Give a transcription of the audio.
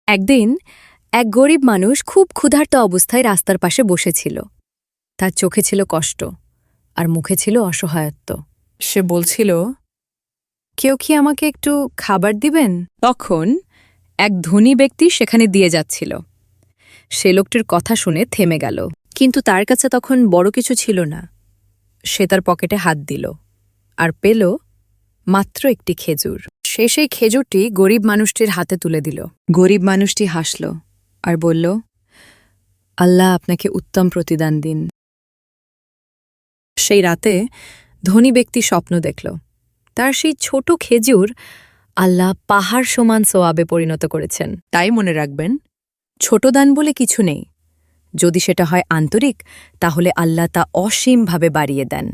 একদিন এক গরিব মানুষ খুব ক্ষুধার্ত অবস্থায় রাস্তার পাশে বসেছিল। তার চোখে ছিল কষ্ট আর মুখে ছিল অসহায়ত্ব। সে বলছিল, কেউ কি আমাকে একটু খাবার দিবেন? তখন এক ধনী ব্যক্তি সেখানে দিয়ে যাচ্ছিল। সে লোকটির কথা শুনে থেমে গেল, কিন্তু তার কাছে তখন বড় কিছু ছিল না। সে তার পকেটে হাত দিল আর পেল মাত্র একটি খেজুর। সে সেই খেজুরটি গরিব মানুষটির হাতে তুলে দিল। গরিব মানুষটি হাসল আর বলল, আল্লাহ আপনাকে উত্তম প্রতিদান দিন। সেই রাতে ধনী ব্যক্তি স্বপ্ন দেখল, তার সেই ছোট খেজুর আল্লাহ পাহাড় সমান সোয়াবে পরিণত করেছেন। তাই মনে রাখবেন, ছোট দান বলে কিছু নেই। যদি সেটা হয় আন্তরিক, তাহলে আল্লাহ তা অসীমভাবে বাড়িয়ে দেন।